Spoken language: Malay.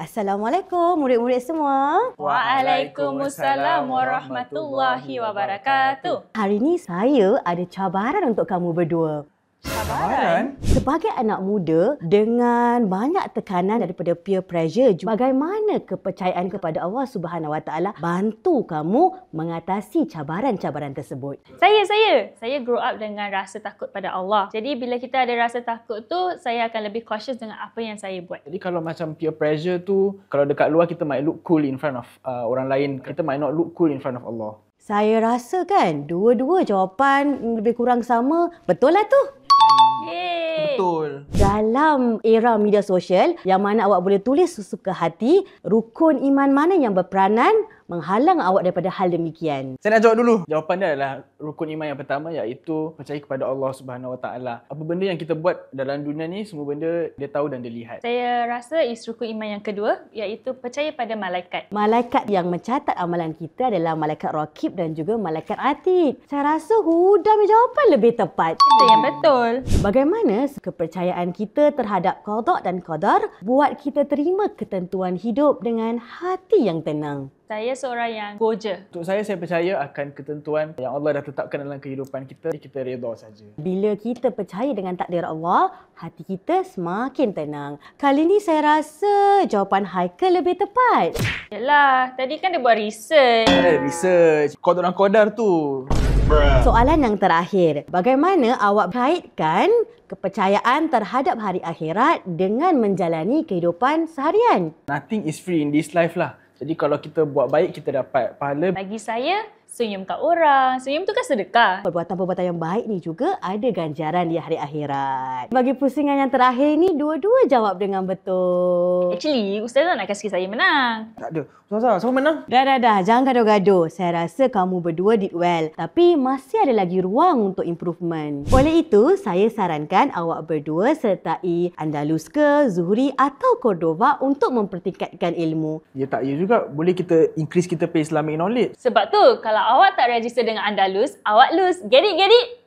Assalamualaikum murid-murid semua. Waalaikumsalam warahmatullahi wabarakatuh. Hari ini saya ada cabaran untuk kamu berdua. Cabaran? Sebagai anak muda dengan banyak tekanan daripada peer pressure, bagaimana kepercayaan kepada Allah Subhanahu Wa Taala bantu kamu mengatasi cabaran-cabaran tersebut? Saya grow up dengan rasa takut pada Allah. Jadi bila kita ada rasa takut tu, saya akan lebih cautious dengan apa yang saya buat. Jadi kalau macam peer pressure tu, kalau dekat luar kita might look cool in front of orang lain, kita might not look cool in front of Allah. Saya rasa kan dua-dua jawapan lebih kurang sama. Betul lah tu. Yeay. Betul. Dalam era media sosial yang mana awak boleh tulis sesuka hati, rukun iman mana yang berperanan menghalang awak daripada hal demikian? Saya nak jawab dulu. Jawapan dia adalah rukun iman yang pertama, iaitu percaya kepada Allah Subhanahu Wa Taala. Apa benda yang kita buat dalam dunia ni, semua benda dia tahu dan dia lihat. Saya rasa rukun iman yang kedua iaitu percaya pada malaikat. Malaikat yang mencatat amalan kita adalah malaikat Raqib dan juga malaikat Atid. Saya rasa Huda punya jawapan lebih tepat. Itu yang betul. Bagaimana kepercayaan kita terhadap qada dan qadar buat kita terima ketentuan hidup dengan hati yang tenang? Saya seorang yang goja. Untuk saya percaya akan ketentuan yang Allah dah tetapkan dalam kehidupan kita. Kita redha saja. Bila kita percaya dengan takdir Allah, hati kita semakin tenang. Kali ni saya rasa jawapan Haikal lebih tepat. Yalah, tadi kan dia buat research. Research. Qadar tu. Soalan yang terakhir. Bagaimana awak kaitkan kepercayaan terhadap hari akhirat dengan menjalani kehidupan seharian? Nothing is free in this life lah. Jadi kalau kita buat baik, kita dapat pahala. Bagi saya, senyum kat orang. Senyum tu kan sedekah. Perbuatan-perbuatan yang baik ni juga ada ganjaran di hari akhirat. Bagi pusingan yang terakhir ni, dua-dua jawab dengan betul. Actually, Ustazah nak kasi saya menang. Tak ada. Ustazah, siapa menang? Dah. Jangan gaduh-gaduh. Saya rasa kamu berdua did well. Tapi masih ada lagi ruang untuk improvement. Oleh itu, saya sarankan awak berdua sertai Andalus ke, Zuhri atau Cordova untuk mempertingkatkan ilmu. Ya tak, ya juga. Boleh kita increase kita pay Islamic knowledge. Sebab tu, kalau awak tak register dengan Andalus, awak lose. Get it?